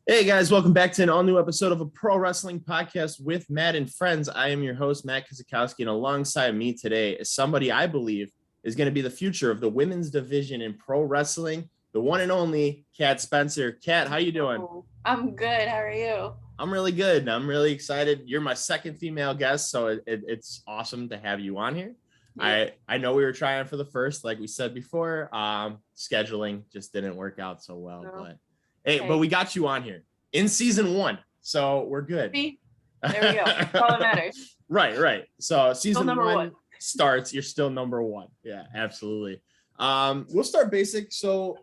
Hey guys, welcome back to an all-new episode of a pro wrestling podcast with Matt and friends. I am your host, Matt Kazakowski, and alongside me today is somebody I believe is going to be the future of the women's division in pro wrestling, the one and only Kat Spencer. Kat, how you doing? I'm good. How are you? I'm really good. I'm really excited. You're my second female guest, so it's awesome to have you on here. Yeah. I know we were trying for the first, like we said before. Scheduling just didn't work out so well, but hey, we got you on here in season 1, so we're good. See? There we go. That's all that matters. Right. So season one starts. You're still number 1. Yeah, absolutely. We'll start basic. So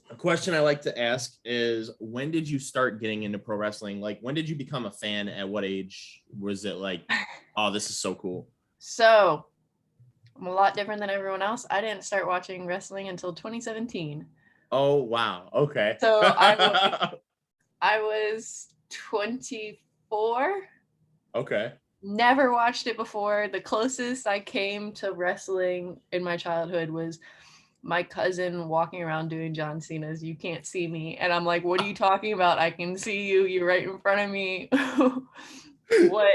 a question I like to ask is, when did you start getting into pro wrestling? Like, when did you become a fan? At what age was it like, oh, this is so cool? So I'm a lot different than everyone else. I didn't start watching wrestling until 2017. Oh, wow. Okay. So I was 24. Okay. Never watched it before. The closest I came to wrestling in my childhood was my cousin walking around doing John Cena's "You Can't See Me," and I'm like, what are you talking about? I can see you. You're right in front of me. What?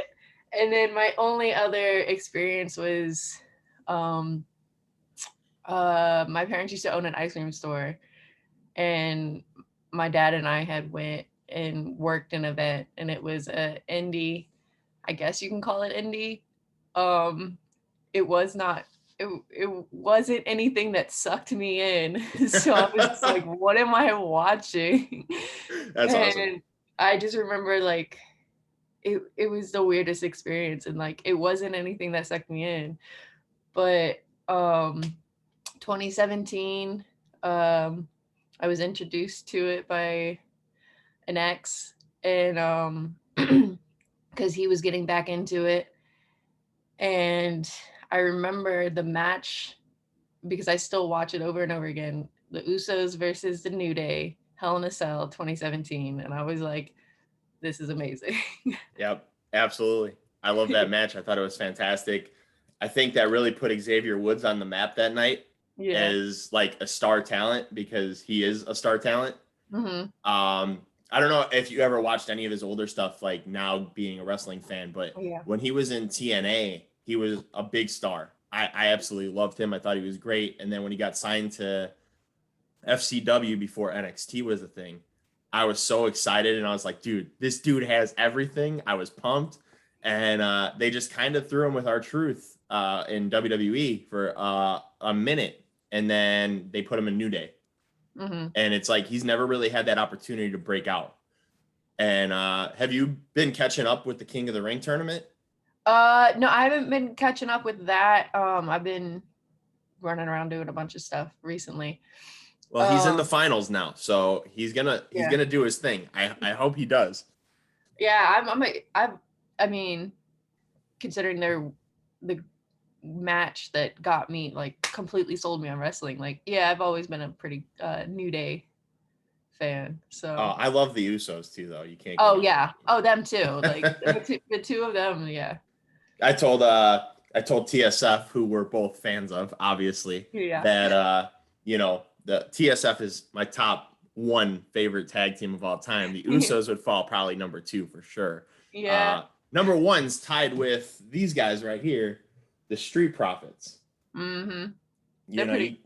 And then my only other experience was my parents used to own an ice cream store, and my dad and I had went and worked an event, and it was a indie, I guess you can call it indie. It was not, it wasn't anything that sucked me in. So I was just like, what am I watching? That's awesome. I just remember like it was the weirdest experience, and like it wasn't anything that sucked me in. But 2017, I was introduced to it by an ex, and because he was getting back into it. And I remember the match, because I still watch it over and over again, the Usos versus the New Day, Hell in a Cell 2017. And I was like, this is amazing. Yep, absolutely. I love that match. I thought it was fantastic. I think that really put Xavier Woods on the map that night as like a star talent, because he is a star talent. Mm-hmm. I don't know if you ever watched any of his older stuff, like now being a wrestling fan, but when he was in TNA, he was a big star. I absolutely loved him. I thought he was great. And then when he got signed to FCW before NXT was a thing, I was so excited, and I was like, dude, this dude has everything. I was pumped. And they just kind of threw him with R-Truth in WWE for a minute, and then they put him in New Day. Mm-hmm. And it's like he's never really had that opportunity to break out. And have you been catching up with the King of the Ring tournament? No, I haven't been catching up with that. I've been running around doing a bunch of stuff recently. Well, he's in the finals now, so he's gonna do his thing. I hope he does. Yeah, I mean, considering the match that got me, like, completely sold me on wrestling. Like, yeah, I've always been a pretty New Day fan. So I love the Usos too, though. You can't. Oh yeah. Oh, them too. Like the two of them. Yeah. I told TSF, who we're both fans of, obviously, that the TSF is my top 1 favorite tag team of all time. The Usos would fall probably number 2 for sure. Yeah. Number 1's tied with these guys right here, the Street Profits. Mm-hmm. They're pretty.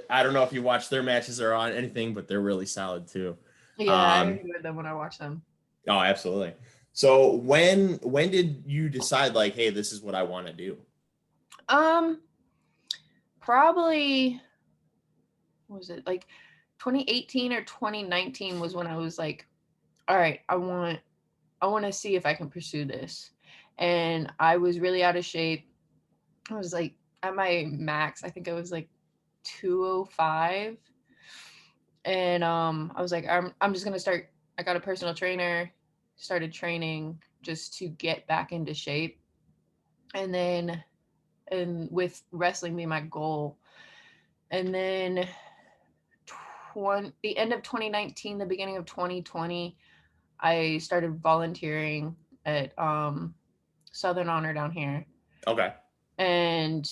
I don't know if you watch their matches or on anything, but they're really solid too. Yeah, I enjoy them when I watch them. Oh, absolutely. So when did you decide, like, hey, this is what I want to do? Probably, what was it, like 2018 or 2019 was when I was like, all right, I want to see if I can pursue this. And I was really out of shape. I was like at my max, I think I was like 205. And I was like, I'm just gonna start. I got a personal trainer, started training just to get back into shape. And with wrestling being my goal. And then the end of 2019, the beginning of 2020, I started volunteering at Southern Honor down here. Okay. And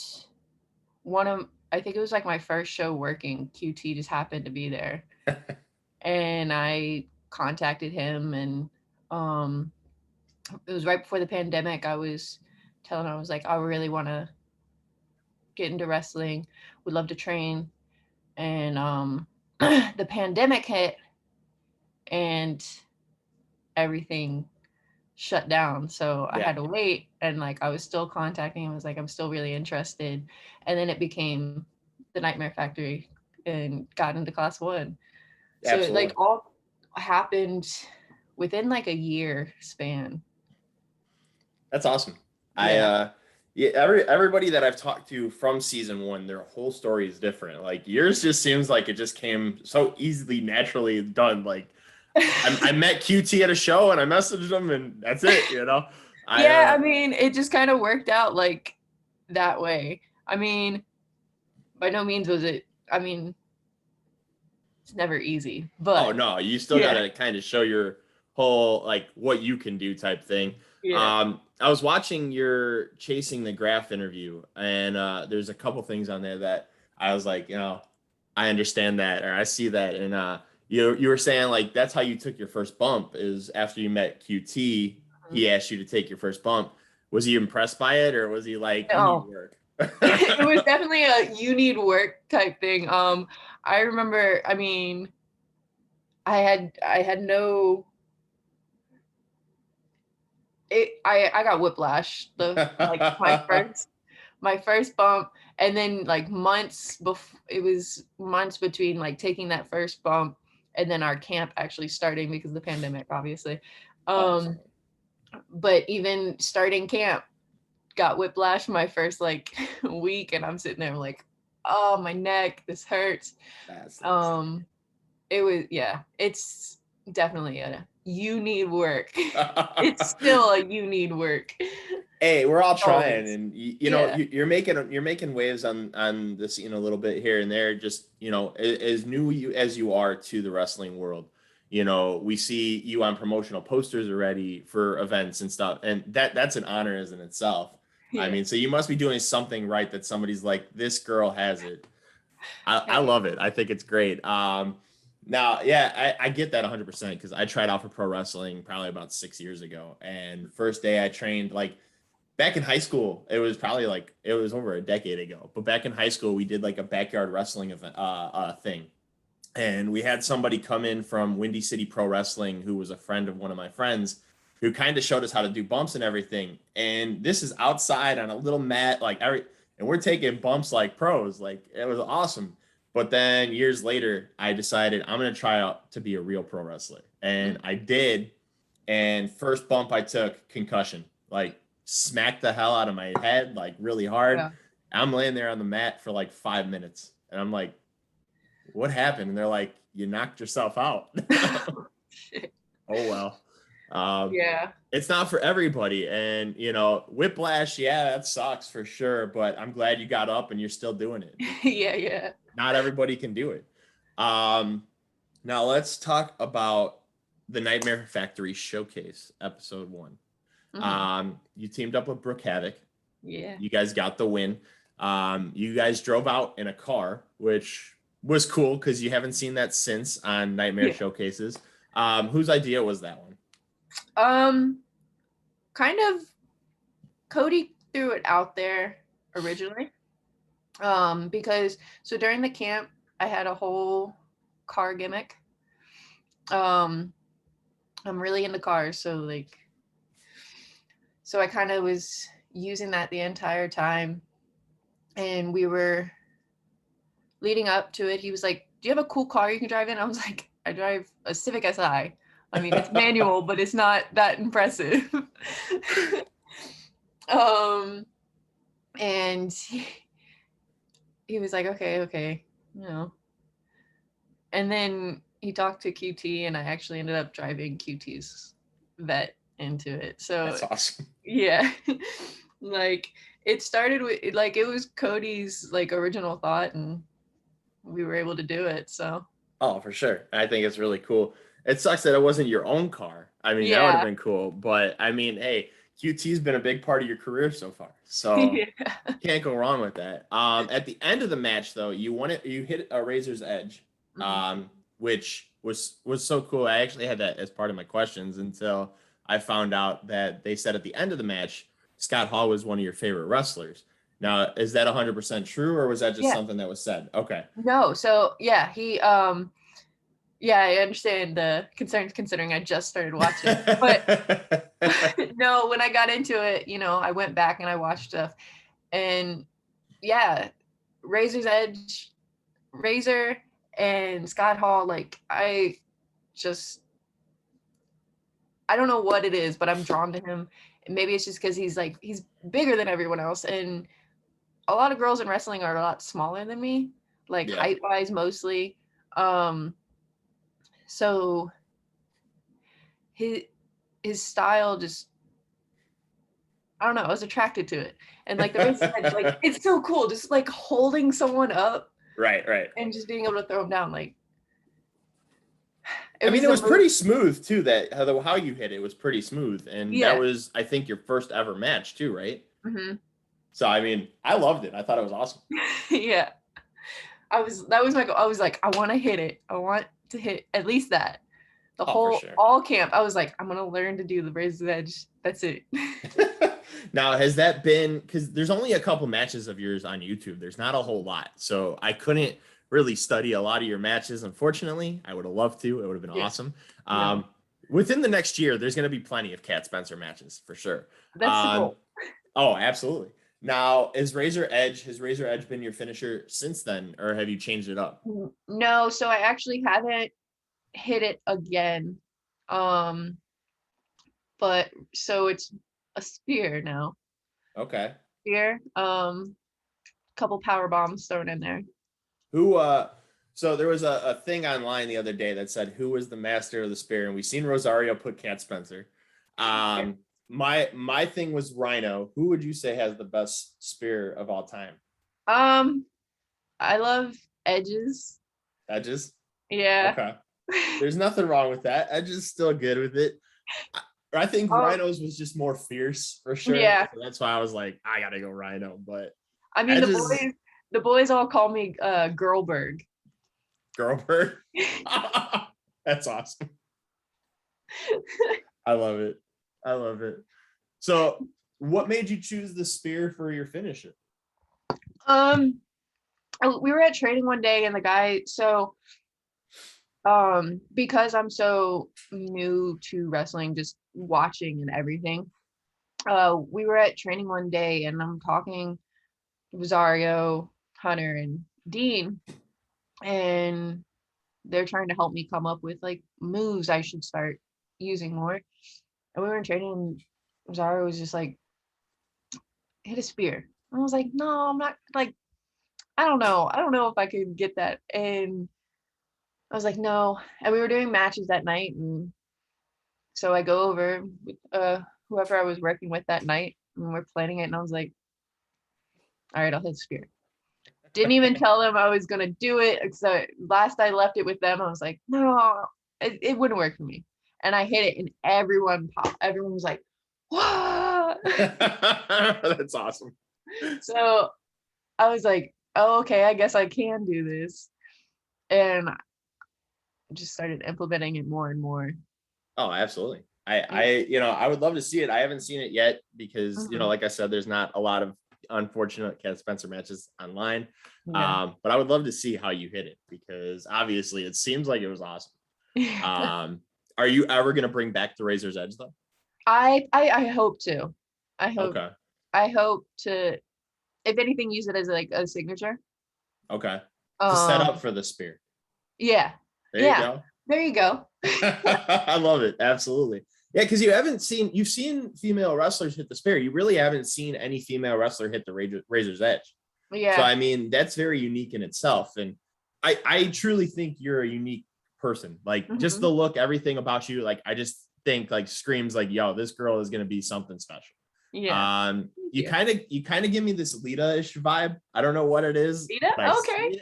I think it was like my first show working, QT just happened to be there. And I contacted him, and it was right before the pandemic. I was telling him, I was like, I really want to get into wrestling, would love to train. And the pandemic hit and everything shut down. So I had to wait, and like I was still contacting him. I was like, I'm still really interested. And then it became the Nightmare Factory and got into class 1. So it like all happened within like a year span. That's awesome. Yeah. Everybody that I've talked to from season 1, their whole story is different. Like yours just seems like it just came so easily, naturally done. Like I met QT at a show and I messaged him and that's it, you know? I mean, it just kind of worked out like that way. I mean, by no means was it, I mean, it's never easy, but. Oh, no, you still got to kind of show your whole, like, what you can do type thing. Yeah. I was watching your Chasing the Graph interview, and there's a couple things on there that I was like, you know, I understand that, or I see that. And you were saying, like, that's how you took your first bump is after you met QT, he asked you to take your first bump. Was he impressed by it, or was he like, you need work? It was definitely a you need work type thing. I remember, I mean, I had no, I got whiplash like my first bump, and then like months before, it was months between like taking that first bump and then our camp actually starting because of the pandemic, obviously. But even starting camp, got whiplash my first like week, and I'm sitting there like, oh, my neck, this hurts. It was, it's definitely a you need work. It's still a you need work. Hey, we're all trying, and you know, you're making waves on the scene a little bit here and there. Just, you know, as new as you are to the wrestling world, you know, we see you on promotional posters already for events and stuff, and that's an honor as in itself. I mean, so you must be doing something right that somebody's like, this girl has it. I love it. I think it's great. Now, I get that 100% because I tried out for pro wrestling probably about 6 years ago, and first day I trained, like, back in high school, it was probably like, it was over a decade ago, but back in high school, we did like a backyard wrestling event, thing. And we had somebody come in from Windy City Pro Wrestling who was a friend of one of my friends who kind of showed us how to do bumps and everything. And this is outside on a little mat, and we're taking bumps like pros. Like, it was awesome. But then years later, I decided I'm going to try out to be a real pro wrestler. And I did. And first bump I took, concussion, like smacked the hell out of my head, like really hard. Yeah. I'm laying there on the mat for like 5 minutes. And I'm like, what happened? And they're like, you knocked yourself out. Shit. Oh, well. It's not for everybody. And, you know, whiplash, that sucks for sure. But I'm glad you got up and you're still doing it. Yeah. Not everybody can do it. Now let's talk about the Nightmare Factory Showcase, episode 1. Mm-hmm. You teamed up with Brooke Havoc. Yeah. You guys got the win. You guys drove out in a car, which was cool because you haven't seen that since on Nightmare Showcases. Whose idea was that one? Kind of Cody threw it out there originally. Because so during the camp, I had a whole car gimmick. I'm really into cars, so I kind of was using that the entire time. And we were leading up to it. He was like, do you have a cool car you can drive in? I was like, I drive a Civic Si. I mean, it's manual, but it's not that impressive. And he was like, okay, you know. And then he talked to QT, and I actually ended up driving QT's vet into it. So that's awesome. Yeah. Like, it started with, like, it was Cody's like original thought, and we were able to do it. So for sure. I think it's really cool. It sucks that it wasn't your own car. I mean, that would have been cool. But I mean, hey, QT's been a big part of your career so far. So can't go wrong with that. At the end of the match, though, you won it. You hit a razor's edge, which was so cool. I actually had that as part of my questions until I found out that they said at the end of the match, Scott Hall was one of your favorite wrestlers. Now, is that 100% true, or was that just something that was said? Okay. No. So yeah, he yeah, I understand the concerns considering I just started watching. But no, when I got into it, you know, I went back and I watched stuff, and yeah, Razor's Edge, Razor and Scott Hall, like I don't know what it is, but I'm drawn to him. And maybe it's just because he's bigger than everyone else. And a lot of girls in wrestling are a lot smaller than me, like height wise mostly. So his style just, I don't know, I was attracted to it. And like the race, like it's so cool, just like holding someone up. Right. And just being able to throw them down. Like it was pretty smooth too. That how you hit it was pretty smooth, and that was, I think, your first ever match too, right? Mm-hmm. So I mean, I loved it. I thought it was awesome. Yeah, that was my goal. I was like, I want to hit it. I want to hit at least that. The whole all camp, I was like, I'm gonna learn to do the Razor's Edge. That's it. Now, has that been, because there's only a couple matches of yours on YouTube. There's not a whole lot, so I couldn't really study a lot of your matches, unfortunately. I would have loved to. It would have been awesome. Within the next year, there's going to be plenty of Cat Spencer matches for sure. That's the goal. Oh, absolutely. Now, has Razor Edge been your finisher since then, or have you changed it up? No, so I actually haven't hit it again. But so it's a spear now. Okay. Spear. Couple power bombs thrown in there. Who so there was a thing online the other day that said who was the master of the spear, and we seen Rosario put Cat Spencer. My thing was Rhino. Who would you say has the best spear of all time? I love Edges. Edges? Yeah. Okay. There's nothing wrong with that. Edges still good with it. I think Rhino's was just more fierce for sure. Yeah. So that's why I was like, I gotta go Rhino. But I mean, the boys all call me Girlberg. Girlberg? That's awesome. I love it. So what made you choose the spear for your finisher? We were at training one day, and the guy, because I'm so new to wrestling, just watching and everything, we were at training one day, and I'm talking Rosario, Hunter, and Dean, and they're trying to help me come up with like moves I should start using more. And we were in training, and Rosario was just like, hit a spear. And I was like, no, I'm not, like, I don't know if I could get that. And I was like, no. And we were doing matches that night, and so I go over with whoever I was working with that night, and we're planning it, and I was like, all right, I'll hit spear. Didn't even tell them I was gonna do it. So last I left it with them, I was like, no, it wouldn't work for me. And I hit it, and everyone popped. Everyone was like, what? That's awesome. So I was like, oh, okay, I guess I can do this. And I just started implementing it more and more. Oh, absolutely. I would love to see it. I haven't seen it yet because, like I said, there's not a lot of unfortunate Cat Spencer matches online. Yeah. But I would love to see how you hit it, because obviously it seems like it was awesome. Are you ever going to bring back the Razor's Edge though? I hope to. I hope to, if anything, use it as like a signature. Okay. To set up for the spear. Yeah. There you go. There you go. I love it. Absolutely. Yeah, because you've seen female wrestlers hit the spear. You really haven't seen any female wrestler hit the Razor's Edge. Yeah. So, I mean, that's very unique in itself. And I truly think you're a unique person. Like, just the look, everything about you, like, I just think, like, screams like, yo, this girl is going to be something special. Yeah. You kind of give me this Lita-ish vibe. I don't know what it is. Lita? Okay.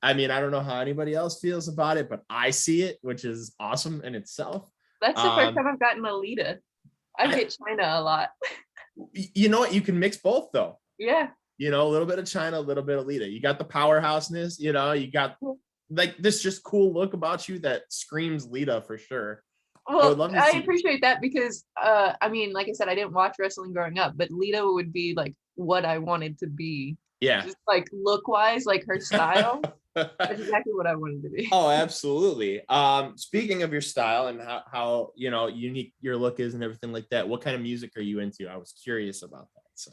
I mean, I don't know how anybody else feels about it, but I see it, which is awesome in itself. That's the first time I've gotten a Lita. I've hit China a lot. You know what? You can mix both though. Yeah. A little bit of China, a little bit of Lita. You got the powerhouseness, you got like this just cool look about you that screams Lita for sure. Well, I would love to see. Appreciate that because I mean, like I said, I didn't watch wrestling growing up, but Lita would be like what I wanted to be. Yeah. Just like look wise, like her style. That's exactly what I wanted to be. Oh, absolutely. Speaking of your style and how you know unique your look is and everything like that, what kind of music are you into? I was curious about that. So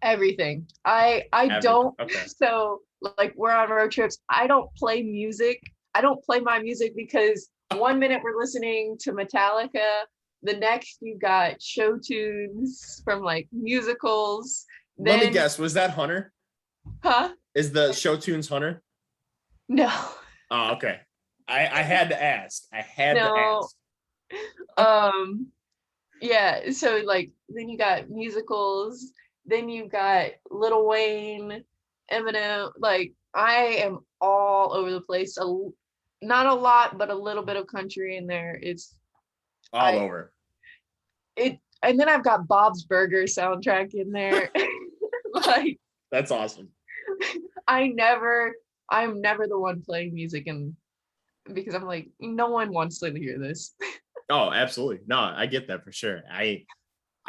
everything. I don't so like we're on road trips. I don't play music. I don't play my music because one minute we're listening to Metallica, the next you got show tunes from like musicals. Let me guess, was that Hunter? Huh? Is the show tunes Hunter? No. Oh, okay. I had to ask. I had to ask. Yeah, so like then you got musicals, then you got Lil Wayne, Eminem. Like I am all over the place. Not a lot, but a little bit of country in there. It's all over. And then I've got Bob's Burger soundtrack in there. Like that's awesome. I'm never the one playing music, and because I'm like, no one wants to hear this. Oh, absolutely. No, I get that for sure. I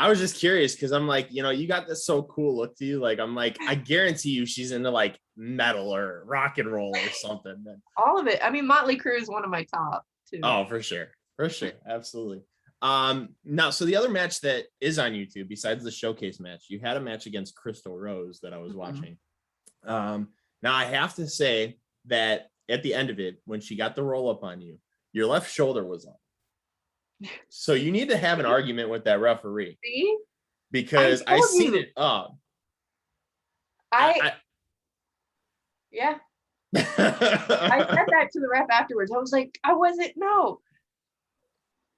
was just curious because I'm like, you know, you got this so cool look to you. Like, I'm like, I guarantee you she's into like metal or rock and roll or something. All of it. I mean, Motley Crue is one of my top too. Oh, for sure. For sure. Absolutely. Now, so the other match that is on YouTube, besides the showcase match, you had a match against Crystal Rose that I was watching. Now I have to say that at the end of it, when she got the roll up on you, your left shoulder was up. So you need to have an argument with that referee. See? Because I seen it up. Yeah. I said that to the ref afterwards. I was like, I wasn't, no.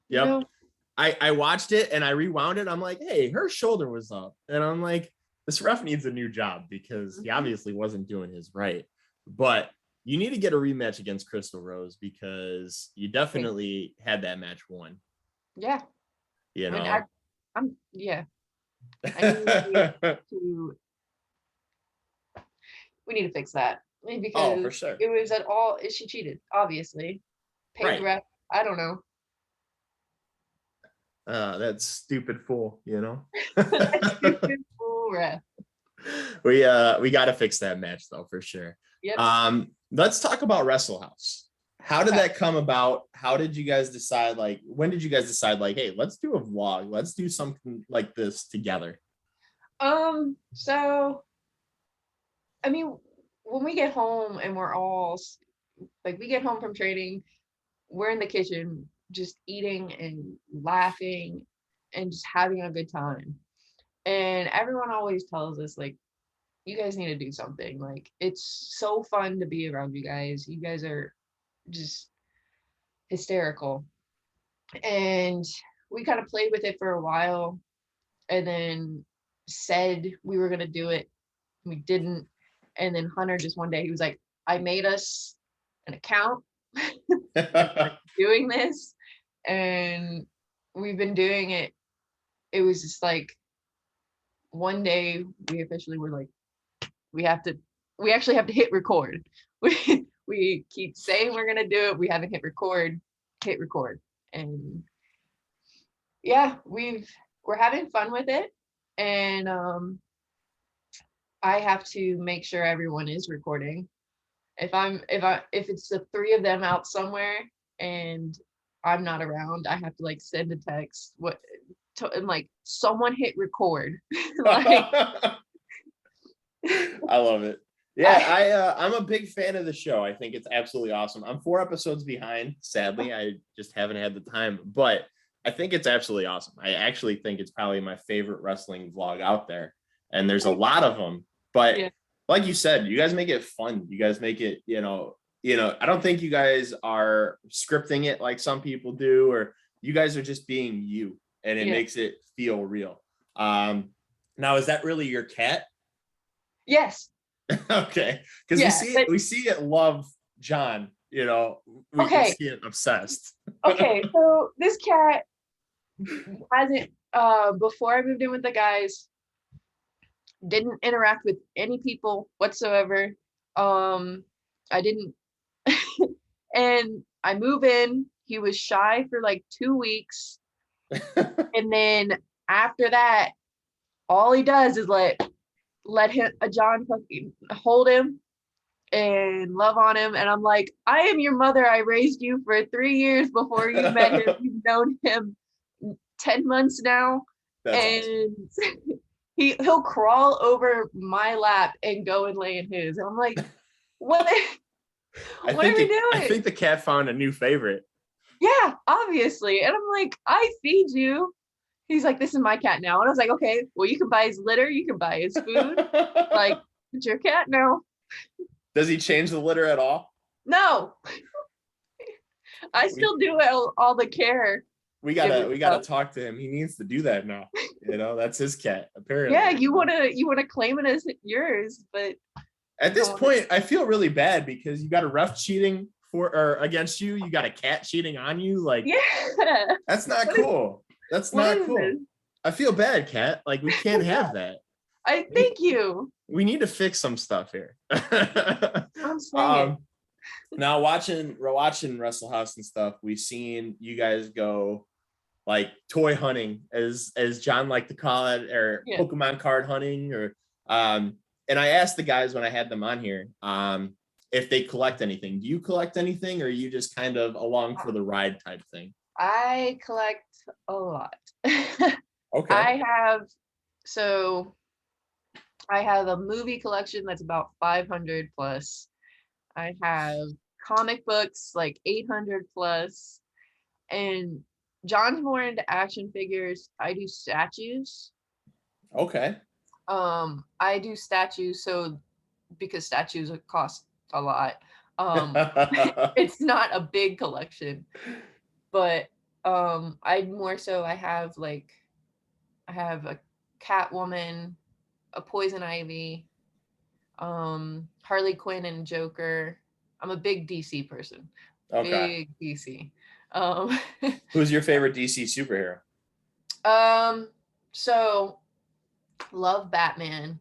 Yep. You know? I watched it and I rewound it. I'm like, hey, her shoulder was up. And I'm like, this ref needs a new job because he obviously wasn't doing his right. But you need to get a rematch against Crystal Rose because you definitely had that match won. Yeah. You know. I need we need to fix that. Because for sure. It was at all, she cheated, obviously. Paid the ref. I don't know. That stupid fool, you know. That stupid fool ref. We got to fix that match though, for sure. Yep. Let's talk about Wrestle House. How did that come about? How did you guys decide? Like, when did you guys decide? Like, hey, let's do a vlog. Let's do something like this together. So, I mean, when we get home and we're all like, we get home from training, we're in the kitchen just eating and laughing and just having a good time. And everyone always tells us like, you guys need to do something. Like, it's so fun to be around you guys. You guys are just hysterical. And we kind of played with it for a while and then said we were going to do it. We didn't. And then Hunter just one day, he was like, I made us an account doing this. And we've been doing it. It was just like one day we officially were like, we actually have to hit record. We keep saying we're gonna do it. We haven't hit record. And yeah, we're having fun with it. And I have to make sure everyone is recording. If it's the three of them out somewhere and I'm not around, I have to like send a text and like someone hit record. Like, I love it. Yeah, I'm a big fan of the show. I think it's absolutely awesome. I'm 4 episodes behind. Sadly, I just haven't had the time, but I think it's absolutely awesome. I actually think it's probably my favorite wrestling vlog out there. And there's a lot of them, but like you said, you guys make it fun. You guys make it, you know, I don't think you guys are scripting it like some people do, or you guys are just being you, and it makes it feel real. Now, is that really your cat? Yes. Okay, because we see it love John, you know, we see it obsessed. Okay, so this cat hasn't before I moved in with the guys, didn't interact with any people whatsoever. I didn't And I move in. He was shy for like 2 weeks. And then after that, all he does is let him John fucking hold him and love on him. And I'm like, I am your mother. I raised you for 3 years before you met him. You've known him 10 months now. That's and awesome. He'll crawl over my lap and go and lay in his. And I'm like, what are we doing? I think the cat found a new favorite. Yeah, obviously. And I'm like, I feed you. He's like, this is my cat now. And I was like, okay, well, you can buy his litter, you can buy his food. Like, it's your cat now. Does he change the litter at all? No. I still do all the care. We gotta talk to him. He needs to do that now. That's his cat, apparently. Yeah, you wanna claim it as yours, but at this point, I feel really bad because you got a ref cheating against you. You got a cat cheating on you. Like, yeah, that's not cool. That's not cool. This? I feel bad, Kat. Like, we can't have that. I thank you. We need to fix some stuff here. I'm saying. Now we're watching Wrestle House and stuff. We've seen you guys go like toy hunting, as John liked to call it, or Pokemon card hunting, or and I asked the guys when I had them on here if they collect anything. Do you collect anything, or are you just kind of along for the ride type thing? I collect a lot. Okay. I have a movie collection that's about 500 plus. I have comic books like 800 plus. And John's more into action figures. I do statues. Okay. I do statues, because statues cost a lot. It's not a big collection, but I have a Catwoman, a Poison Ivy, Harley Quinn and Joker. I'm a big DC person. Okay. Big DC. Who's your favorite DC superhero? So love Batman.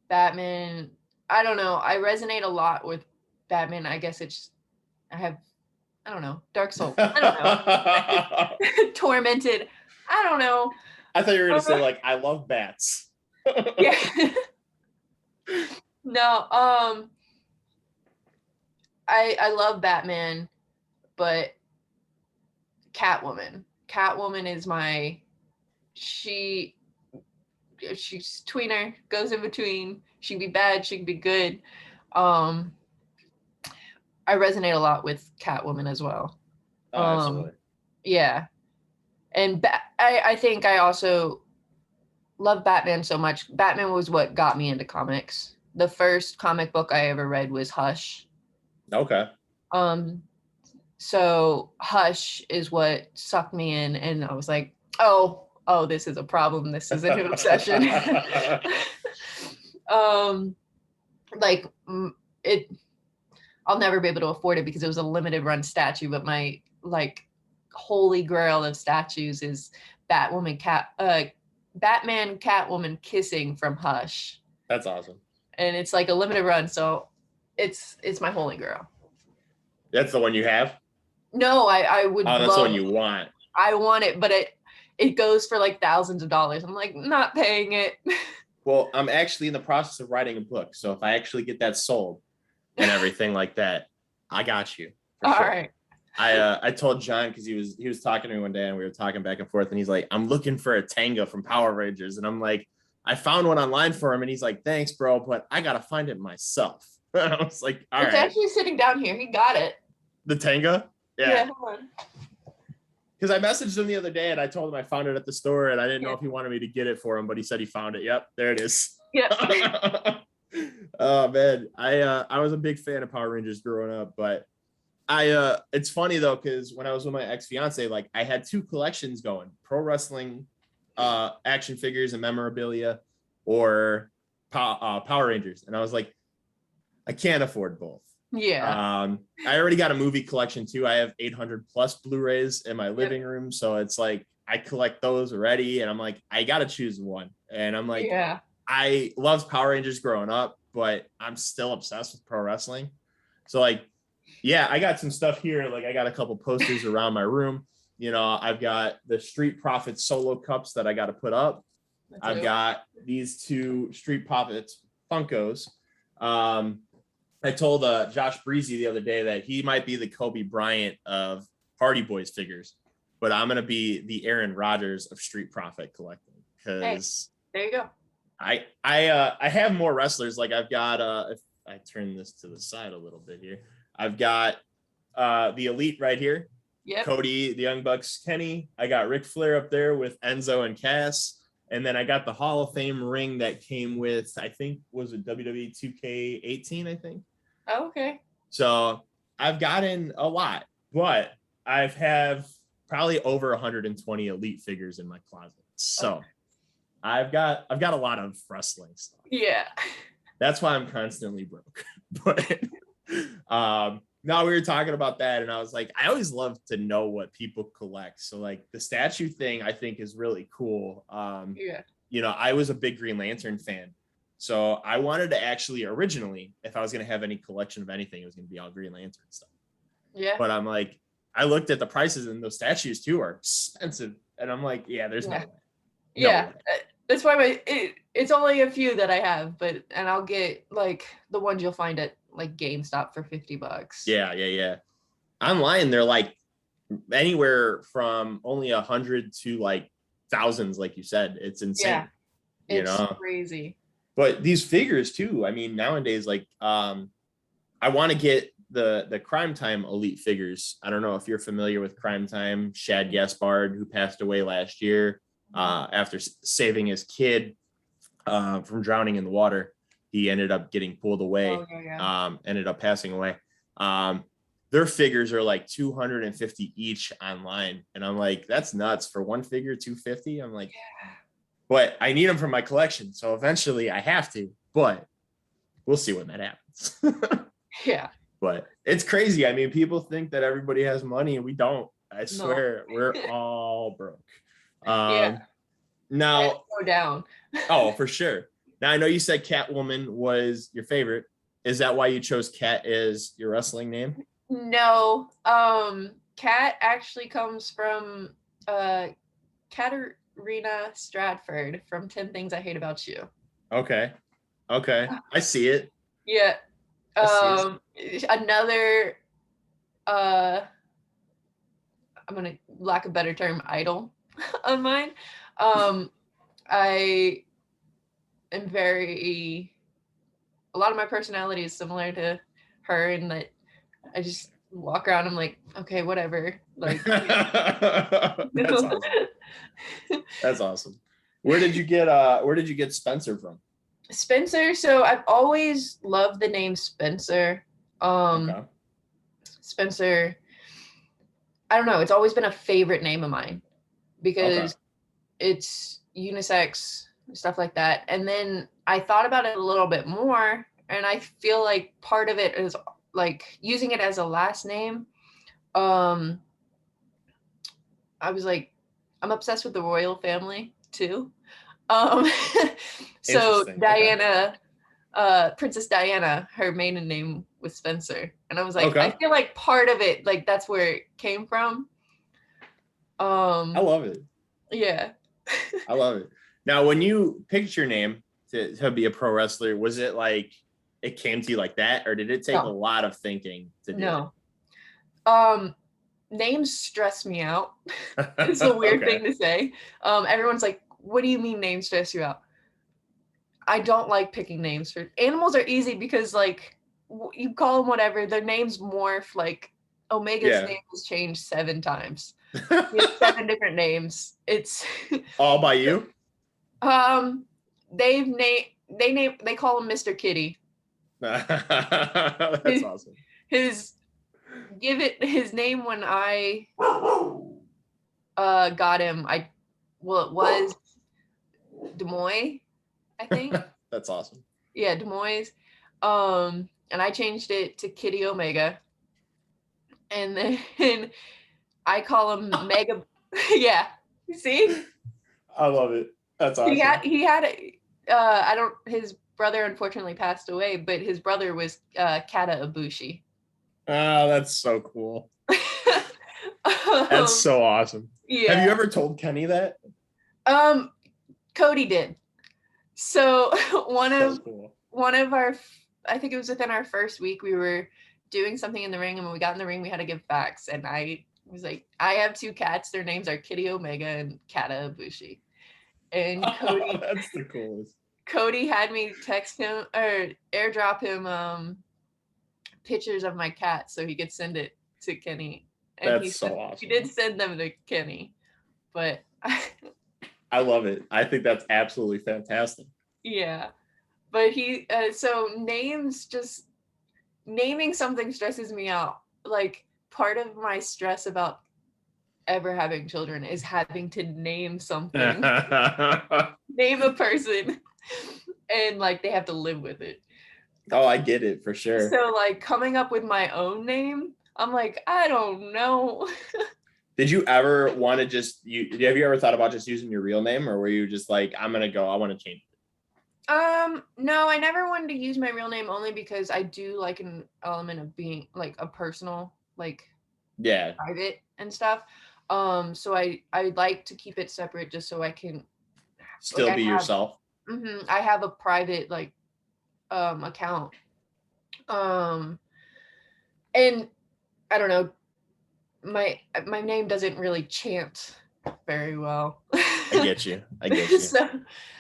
I don't know. I resonate a lot with Batman. I guess I don't know, dark soul. I don't know. Tormented. I don't know. I thought you were gonna say like, I love bats. Yeah. No, I love Batman, but Catwoman is she's tweener, goes in between. She can be bad, she can be good. I resonate a lot with Catwoman as well. Oh, absolutely. Yeah. And I think I also love Batman so much. Batman was what got me into comics. The first comic book I ever read was Hush. Okay. So Hush is what sucked me in, and I was like, oh, this is a problem. This isn't an obsession. I'll never be able to afford it because it was a limited run statue, but my holy grail of statues is Batman, Catwoman kissing from Hush. That's awesome. And it's like a limited run, so it's my holy grail. That's the one you have? No, I would. Oh, that's the one you want. I want it, but it goes for like thousands of dollars. I'm like, not paying it. Well, I'm actually in the process of writing a book, so if I actually get that sold and everything like that, I got you. All right. I told John, because he was talking to me one day and we were talking back and forth, and he's like, I'm looking for a Tanga from Power Rangers, and I'm like, I found one online for him, and he's like, thanks, bro, but I gotta find it myself. I was like, all right. It's actually sitting down here. He got it. The Tanga? Yeah, hold on. Because I messaged him the other day and I told him I found it at the store, and I didn't know if he wanted me to get it for him, but he said he found it. Yep, there it is. Yeah. Oh man, I was a big fan of Power Rangers growing up, but it's funny though, because when I was with my ex-fiance, like I had two collections going: pro wrestling action figures and memorabilia, or Power Rangers, and I was like, I can't afford both. Yeah. I already got a movie collection too. I have 800 plus Blu-rays in my living room, so it's like I collect those already, and I'm like, I gotta choose one. And I'm like, yeah, I loved Power Rangers growing up, but I'm still obsessed with pro wrestling. So like, Yeah, I got some stuff here. Like I got a couple posters around my room. You know, I've got the Street Profits solo cups that I got to put up. I've got these two Street Profits Funkos. I told Josh Breezy the other day that he might be the Kobe Bryant of Hardy Boys figures, but I'm gonna be the Aaron Rodgers of Street Profit collecting because there you go. I have more wrestlers. Like I've got if I turn this to the side a little bit here, I've got the Elite right here. Yep. Cody, the Young Bucks, Kenny. I got Ric Flair up there with Enzo and Cass. And then I got the Hall of Fame ring that came with, I think, was it WWE 2K18, I think. Oh, okay. So I've gotten a lot, but I've have probably over 120 Elite figures in my closet. So I've got a lot of wrestling stuff. Yeah. That's why I'm constantly broke. But no, we were talking about that, and I was like, I always love to know what people collect. So like the statue thing, I think is really cool. Yeah. You know, I was a big Green Lantern fan, so I wanted to actually originally, if I was going to have any collection of anything, it was going to be all Green Lantern stuff. Yeah. But I'm like, I looked at the prices, and those statues too are expensive, and I'm like, yeah, there's no way. Yeah. That's why it's only a few that I have, and I'll get like the ones you'll find at like GameStop for $50. Yeah. Online, they're like anywhere from only 100 to like thousands, like you said. It's insane. Yeah, it's crazy. But these figures too. I mean, nowadays, like I want to get the Crime Time Elite figures. I don't know if you're familiar with Crime Time. Shad Gaspard, who passed away last year after saving his kid from drowning in the water. He ended up getting pulled away, ended up passing away. Their figures are like 250 each online. And I'm like, that's nuts for one figure, 250. I'm like, but I need them for my collection. So eventually I have to, but we'll see when that happens. Yeah. But it's crazy. I mean, people think that everybody has money and we don't. I swear we're all broke. Now go down. Oh, for sure. Now, I know you said Catwoman was your favorite. Is that why you chose Cat as your wrestling name? No. Cat actually comes from Katarina Stratford from 10 Things I Hate About You. Okay. I see it. Yeah. Another, I'm going to lack a better term, idol of mine. I am a lot of my personality is similar to her in that I just walk around. I'm like, okay, whatever. Like, That's awesome. That's awesome. Where did you get Spencer from? Spencer. So I've always loved the name Spencer. Spencer, I don't know. It's always been a favorite name of mine because it's unisex, stuff like that. And then I thought about it a little bit more, and I feel like part of it is like using it as a last name. I was like, I'm obsessed with the royal family too. So Diana, Princess Diana, her maiden name was Spencer. And I was like, I feel like part of it, like that's where it came from. I love it. Yeah. I love it. Now, when you picked your name to be a pro wrestler, was it like it came to you like that, or did it take a lot of thinking to do it? Names stress me out. It's a weird thing to say. Everyone's like, what do you mean names stress you out? I don't like picking names. For animals are easy because like you call them whatever, their names morph. Like Omega's name has changed 7 times. He has 7 different names. It's all by you. They call him Mr. Kitty. That's awesome. His name when I got him, it was Des Moines, I think. That's awesome. Yeah, Des Moines. And I changed it to Kitty Omega. And then I call him Mega. Yeah. See? I love it. That's awesome. He had his brother unfortunately passed away, but his brother was Kata Ibushi. Oh, that's so cool. That's um, so awesome. yeah. Have you ever told Kenny that? Cody did. So So cool. one of our, I think it was within our first week, we were doing something in the ring, and when we got in the ring, we had to give facts. And I was like, I have 2 cats. Their names are Kitty Omega and Kata Ibushi. And Cody, that's the coolest. Cody had me text him or airdrop him pictures of my cat so he could send it to Kenny. And That's so awesome. He did send them to Kenny, but I love it. I think that's absolutely fantastic. Yeah, but so naming something stresses me out. Like, part of my stress about ever having children is having to name something, name a person, and like they have to live with it. Oh, I get it for sure. So like coming up with my own name, I'm like, I don't know. Did you ever want to have you ever thought about just using your real name, or were you just like, I want to change it? No, I never wanted to use my real name, only because I do like an element of being like a personal, like, yeah, private and stuff. So I like to keep it separate, just so I can still be yourself. I have a private like account. And I don't know, my name doesn't really chant very well. I get you.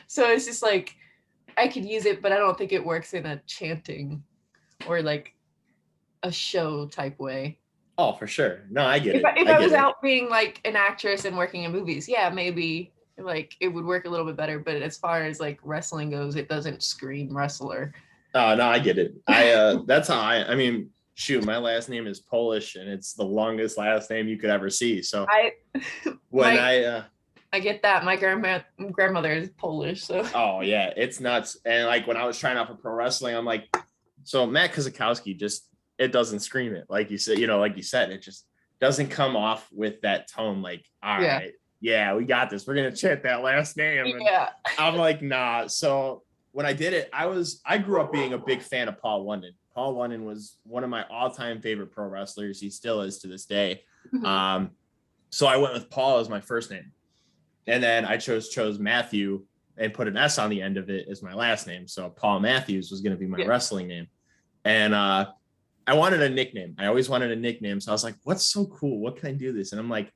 So it's just like I could use it, but I don't think it works in a chanting or like a show type way. Oh, for sure. No, I get it. If I was out being like an actress and working in movies, yeah, maybe like it would work a little bit better. But as far as like wrestling goes, it doesn't scream wrestler. Oh, no, I get it. That's how I mean, shoot, my last name is Polish, and it's the longest last name you could ever see. So I get that. My grandmother is Polish, so. Oh yeah, it's nuts. And like when I was trying out for pro wrestling, I'm like, so Matt Kozakowski just, it doesn't scream it, like you said, it just doesn't come off with that tone. Like, all right, yeah, we got this. We're gonna chant that last name. And yeah. I'm like, nah. So when I did it, I grew up being a big fan of Paul London. Paul London was one of my all-time favorite pro wrestlers. He still is to this day. So I went with Paul as my first name. And then I chose Matthew and put an S on the end of it as my last name. So Paul Matthews was going to be my wrestling name. And I wanted a nickname. I always wanted a nickname. So I was like, what's so cool? What can I do this? And I'm like,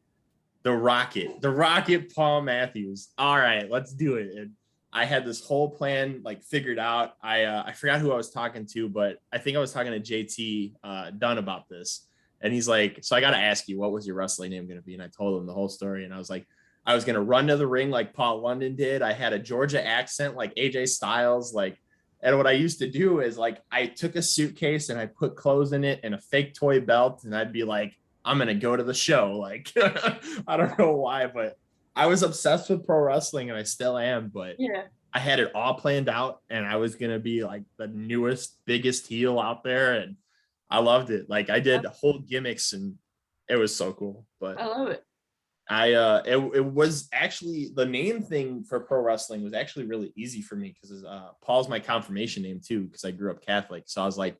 the Rocket Paul Matthews. All right, let's do it. And I had this whole plan like figured out. I forgot who I was talking to, but I think I was talking to JT Dunn about this. And he's like, so I got to ask you, what was your wrestling name going to be? And I told him the whole story. And I was like, I was going to run to the ring like Paul London did. I had a Georgia accent like AJ Styles. And what I used to do is like, I took a suitcase and I put clothes in it and a fake toy belt. And I'd be like, I'm going to go to the show. Like, I don't know why, but I was obsessed with pro wrestling and I still am, but I had it all planned out and I was going to be like the newest, biggest heel out there. And I loved it. Like I did whole gimmicks and it was so cool, but I love it. It was actually, the name thing for pro wrestling was actually really easy for me because Paul's my confirmation name too, because I grew up Catholic. So I was like,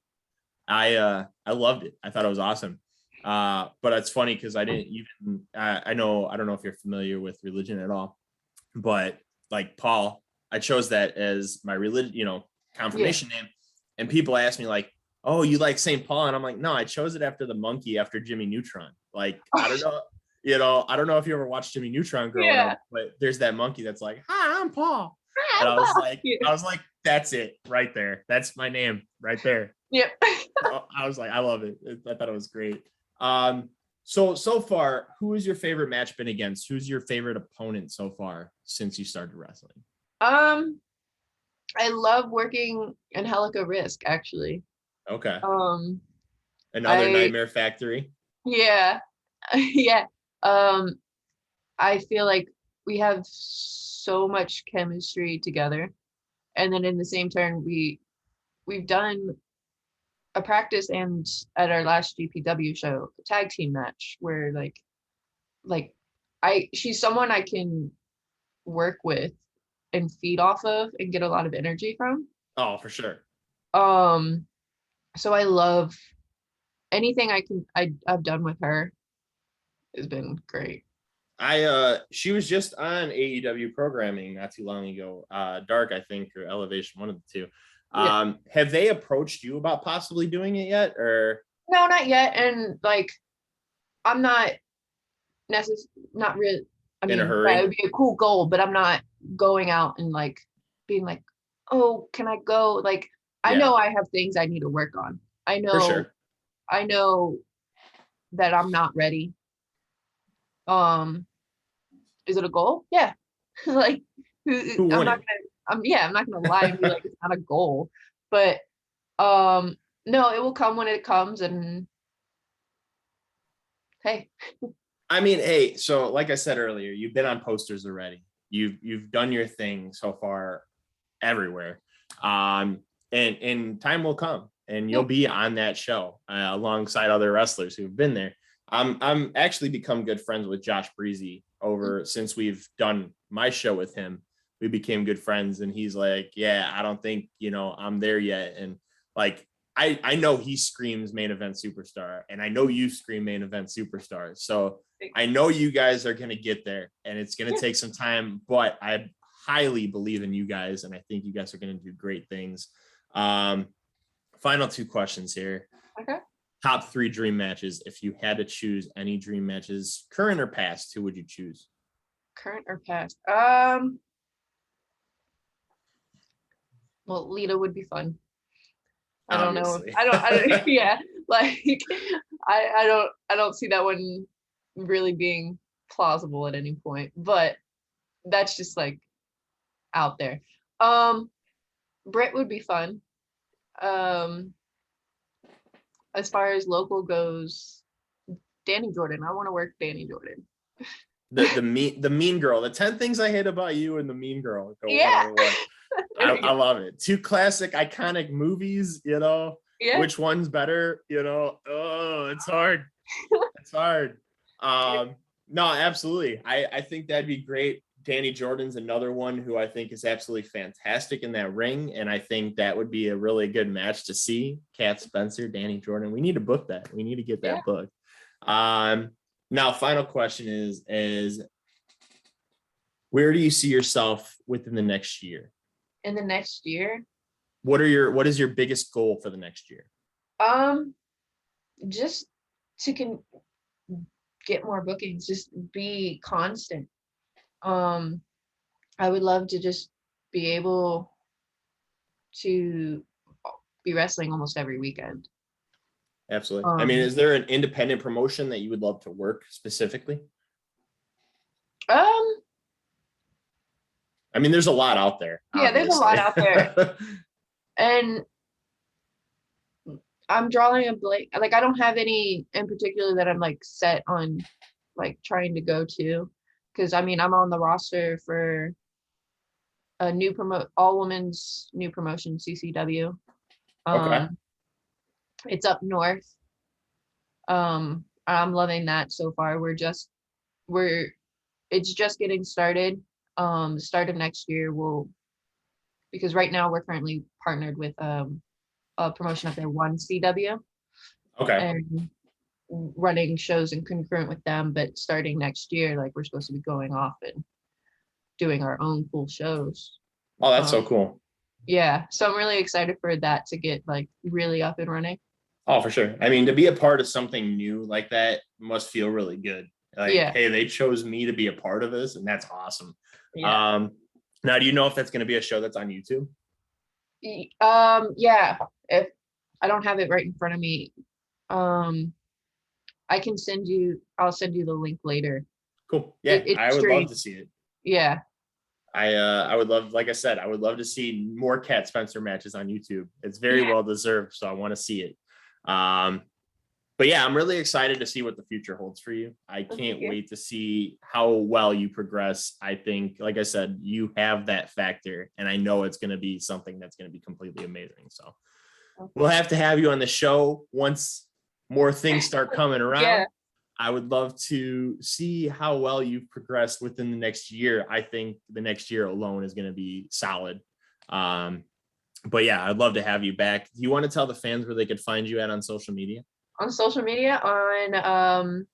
I loved it. I thought it was awesome. But it's funny because I didn't even, I don't know if you're familiar with religion at all, but like Paul, I chose that as my religion, confirmation name. And people ask me like, oh, you like St. Paul? And I'm like, no, I chose it after the monkey after Jimmy Neutron. Like, I don't know. I don't know if you ever watched Jimmy Neutron growing up, but there's that monkey that's like, hi, I'm Paul. And I was like, that's it right there. That's my name right there. Yep. I was like, I love it. I thought it was great. So far, who is your favorite match been against? Who's your favorite opponent so far since you started wrestling? I love working in Helica Risk, actually. Okay. Another Nightmare Factory. Yeah. Yeah. I feel like we have so much chemistry together. And then in the same turn, we've done a practice and at our last GPW show, a tag team match where she's someone I can work with and feed off of and get a lot of energy from. Oh, for sure. So I love anything I've done with her has been great. She was just on AEW programming not too long ago, Dark, I think, or Elevation, one of the two. Yeah. Have they approached you about possibly doing it yet, or No, not yet. And like, I'm not not really. I in a mean, that hurry? would be a cool goal, but I'm not going out and like being like, oh, can I go? Like, I Yeah, know I have things I need to work on. I for know, sure. I know that I'm not ready. Um, is it a goal? Yeah. Like, Who I'm not wouldn't? gonna. I'm not gonna lie and be like it's not a goal, but um, no, it will come when it comes, and hey, I mean, hey, so like I said earlier, you've been on posters already. You've done your thing so far everywhere. And time will come and you'll yeah, be on that show alongside other wrestlers who've been there. I'm actually become good friends with Josh Breezy over since we've done my show with him. We became good friends and he's like, yeah, I don't think, I'm there yet. And like, I know he screams main event superstar and I know you scream main event superstar. So I know you guys are going to get there and it's going to yeah. take some time, but I highly believe in you guys. And I think you guys are going to do great things. Final two questions here. Okay. Top 3 dream matches. If you had to choose any dream matches, current or past, who would you choose? Current or past? Well, Lita would be fun. I don't know. Obviously. I don't, yeah, like I don't see that one really being plausible at any point, but that's just like out there. Um, Brit would be fun. Um, as far as local goes, Danny Jordan. I want to work Danny Jordan. The mean girl. The 10 things I hate about you and the mean girl go one Yeah. on one. There we I go. love it. Two classic iconic movies, Yeah. which one's better, oh, it's hard. It's hard. No, absolutely. I think that'd be great. Danny Jordan's another one who I think is absolutely fantastic in that ring. And I think that would be a really good match to see. Kat Spencer, Danny Jordan. We need to book that. We need to get Yeah. that booked. Now final question is where do you see yourself within the next year? In the next year, What is your biggest goal for the next year? um, just to get more bookings, just be constant. Um, I would love to just be able to be wrestling almost every weekend. Absolutely. I mean, Um, is there an independent promotion that you would love to work specifically? um, I mean, there's a lot out there, yeah, there's a lot obviously. out there, and I'm drawing a blank. Like, I don't have any in particular that I'm like set on, like trying to go to, because I mean, I'm on the roster for a new all women's new promotion, CCW. Okay. It's up north. I'm loving that so far. We're it's just getting started. The start of next year will, because right now we're currently partnered with a promotion up there, One CW, Okay. and running shows in concurrent with them. But starting next year, like we're supposed to be going off and doing our own cool shows. Oh, that's so Um, cool. yeah, so I'm really excited for that to get like really up and running. Oh, for sure. I mean, to be a part of something new like that must feel really good. Like, Yeah, hey, they chose me to be a part of this, and that's awesome. yeah. Um, Now, do you know if that's going to be a show that's on YouTube? Yeah. If I don't have it right in front of me, um, I'll send you the link later. Cool. Yeah, It's I would love streamed. to see it. Yeah. I would love, like I said, I would love to see more Cat Spencer matches on YouTube. It's very Yeah. well deserved, so I want to see it. But yeah, I'm really excited to see what the future holds for you. I can't Yeah. wait to see how well you progress. I think, like I said, you have that factor, and I know it's going to be something that's going to be completely amazing. So we'll have to have you on the show once more things start coming around. Yeah. I would love to see how well you've progressed within the next year. I think the next year alone is going to be solid. But yeah, I'd love to have you back. Do you want to tell the fans where they could find you at on social media? On social media, on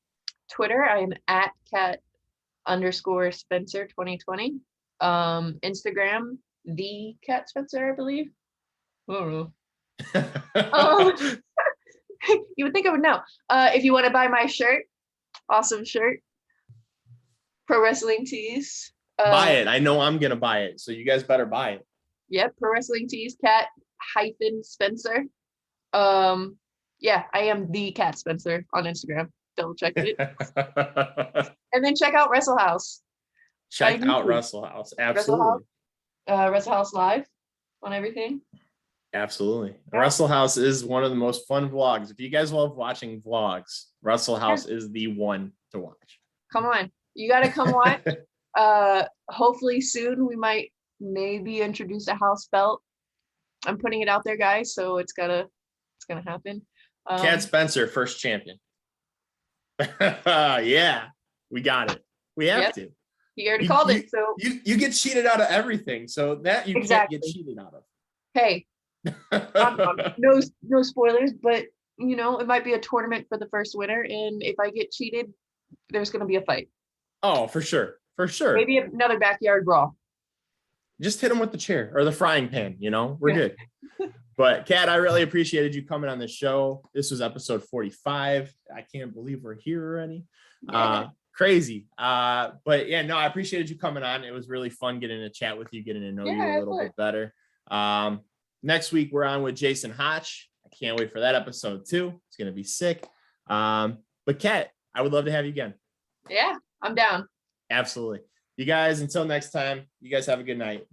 Twitter, I'm at cat_Spencer 2020. Instagram, the Cat Spencer, I believe. I don't know. You would think I would know. If you want to buy my shirt, awesome shirt, Pro Wrestling Tees. Buy it. I know I'm gonna buy it, so you guys better buy it. Yep, Pro Wrestling Tees, cat-Spencer. Yeah, I am the Cat Spencer on Instagram. Double check it. And then check out Wrestle House. Check out Wrestle House. Absolutely. Wrestle House Live on everything. Absolutely. Wrestle House is one of the most fun vlogs. If you guys love watching vlogs, Wrestle House is the one to watch. Come on. You got to come watch. Hopefully soon we might maybe introduce a house belt. I'm putting it out there, guys, so it's gonna happen. Cat Spencer, first champion. Yeah, we got it. We have to. He already called it. So you get cheated out of everything. So that you can't get cheated out of. Hey, no spoilers, but it might be a tournament for the first winner, and if I get cheated, there's gonna be a fight. Oh, for sure. For sure. Maybe another backyard brawl. Just hit him with the chair or the frying pan, we're good. But Kat, I really appreciated you coming on the show. This was episode 45. I can't believe we're here already. Crazy. But yeah, no, I appreciated you coming on. It was really fun getting to chat with you, getting to know you a little bit better. Next week we're on with Jason Hotch. I can't wait for that episode too. It's going to be sick. But Kat, I would love to have you again. Yeah, I'm down. Absolutely. You guys, until next time, you guys have a good night.